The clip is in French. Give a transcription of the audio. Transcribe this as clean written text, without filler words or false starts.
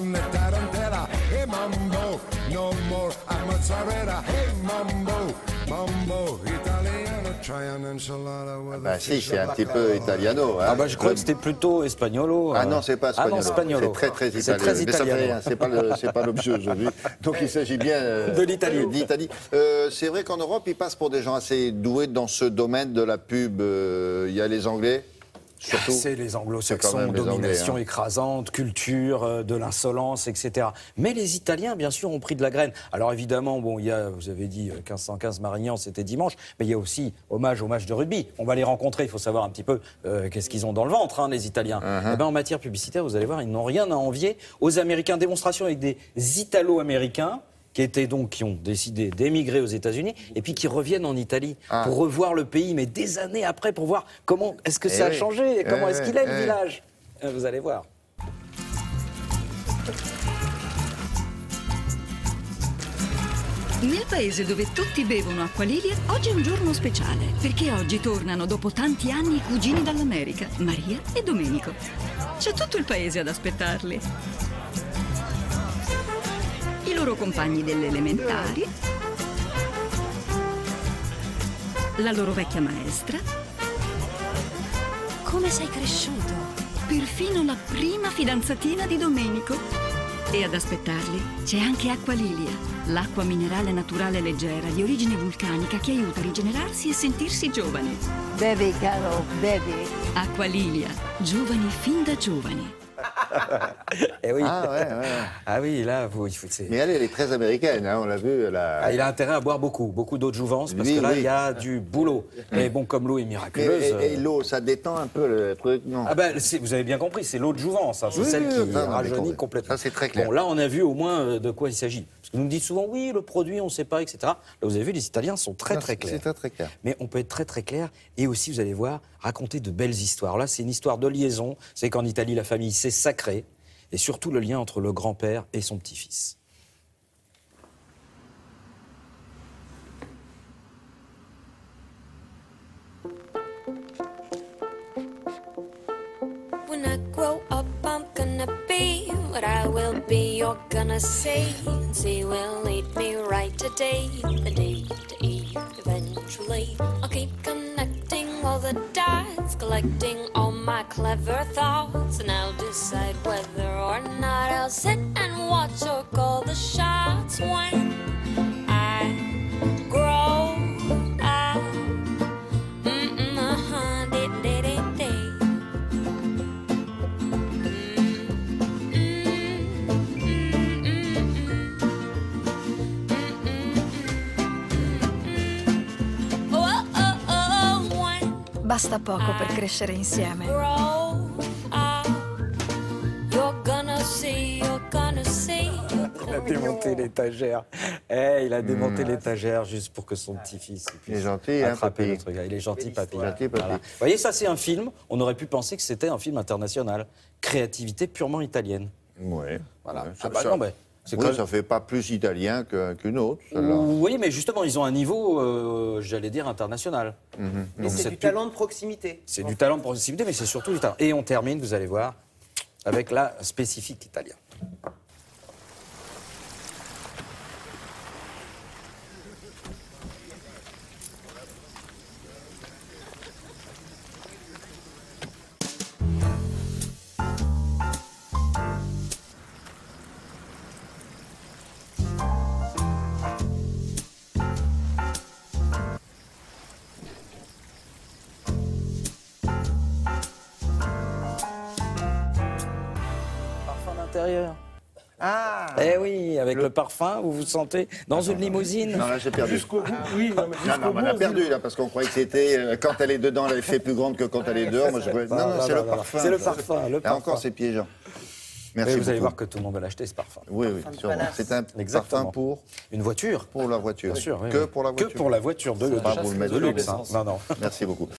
on the tarantella. Hey mambo, no more a mozzarella. Hey mambo, mambo italiano. Try an enchilada with Bah si, c'est un petit peu italiano. Hein. Ah bah je crois que c'était plutôt espagnolo. Ah non, c'est pas espagnolo. Ah non, spagnolo. C'est très italien. C'est très Mais ça fait italien. rien, c'est pas l'objet aujourd'hui. Donc il s'agit bien de l'Italie. d'Italie. C'est vrai qu'en Europe, ils passent pour des gens assez doués dans ce domaine de la pub. Il y a les Anglais. Surtout, c'est les c'est quand anglo-saxons, même les domination Anglais, hein. écrasante, culture, de l'insolence, etc. Mais les Italiens, bien sûr, ont pris de la graine. Alors évidemment, bon, il y a, vous avez dit 1515 Marignan, c'était dimanche, mais il y a aussi hommage au match de rugby. On va les rencontrer, il faut savoir un petit peu qu'est-ce qu'ils ont dans le ventre, hein, les Italiens. Eh ben, en matière publicitaire, vous allez voir, ils n'ont rien à envier aux Américains. Démonstration avec des Italo-Américains qui ont décidé d'émigrer aux États-Unis et puis qui reviennent en Italie pour revoir le pays, mais des années après, pour voir comment est-ce que ça a changé, comment est-ce qu'il est le village. Vous allez voir. Nel paese dove tutti bevono acqua Lilia, oggi è un giorno speciale, perché oggi tornano dopo tanti anni i cugini dall'America, Maria e Domenico. C'è tutto il paese ad aspettarli. I loro compagni delle elementari, la loro vecchia maestra. Come sei cresciuto? Perfino la prima fidanzatina di Domenico. E ad aspettarli c'è anche Acqua Lilia, l'acqua minerale naturale leggera di origine vulcanica che aiuta a rigenerarsi e sentirsi giovani. Bevi, caro, bevi. Acqua Lilia, giovani fin da giovani. Eh oui. Ah ouais. Ah oui, là, Mais elle est très américaine, hein, on l'a vu. il a intérêt à boire beaucoup d'eau de jouvence, parce que là, il y a du boulot. Mais bon, comme l'eau est miraculeuse... Et l'eau, ça détend un peu le truc, non? Ah ben, vous avez bien compris, c'est l'eau de jouvence, hein, c'est celle qui rajeunit complètement. Ça, c'est très clair. Bon, là, on a vu au moins de quoi il s'agit. Parce que nous me dites souvent, oui, le produit, on ne sait pas, etc. Là, vous avez vu, les Italiens sont très clairs. C'est très clair. Mais on peut être très clair, et aussi, vous allez voir, raconter de belles histoires. Là, c'est une histoire de liaison. C'est qu'en Italie, la famille, c'est sacré. Et surtout, le lien entre le grand-père et son petit-fils. When I grow up, I'm gonna be what I will be. You're gonna see, and see will lead me right to D, the D to E. Eventually, I'll keep connecting all the dots, collecting all my clever thoughts, and I'll decide whether or not I'll sit and watch or call the shots when I grow up. Basta poco per crescere insieme. Il a démonté l'étagère. Il a démonté l'étagère juste pour que son petit-fils Il est gentil, hein, attraper papy. le truc. Il est gentil, papy. Gentil, papy. Voilà. Vous voyez, ça, c'est un film. On aurait pu penser que c'était un film international. Créativité purement italienne. Ouais. Voilà. Ouais, Ah bah non, mais c'est oui, ça fait pas plus italien qu'une autre, celle-là. Oui, mais justement, ils ont un niveau, j'allais dire, international. Mais c'est du talent de proximité. C'est du talent de proximité, mais c'est surtout du talent. Et on termine, vous allez voir, avec la spécifique italien. Parfum d'intérieur. Ah. Eh oui, avec le parfum, vous vous sentez dans une limousine. Non, là, j'ai perdu. Jusqu'au bout. Oui, non, mais Non, jusqu'au non, bout. on a perdu, là, parce qu'on croyait que c'était... quand elle est dedans, elle fait plus grande que quand elle est dehors. Moi, je... Non, c'est le parfum. C'est le parfum. Là encore, c'est piégeant. Merci Et vous allez beaucoup. voir que tout le monde va l'acheter, ce parfum. Oui, sûrement. C'est un Exactement. parfum pour Une voiture. la voiture. Bien sûr. Que pour la voiture. Que pour la voiture de Faut pas vous le mettre de sur luxe. Hein. Non, non. Merci beaucoup.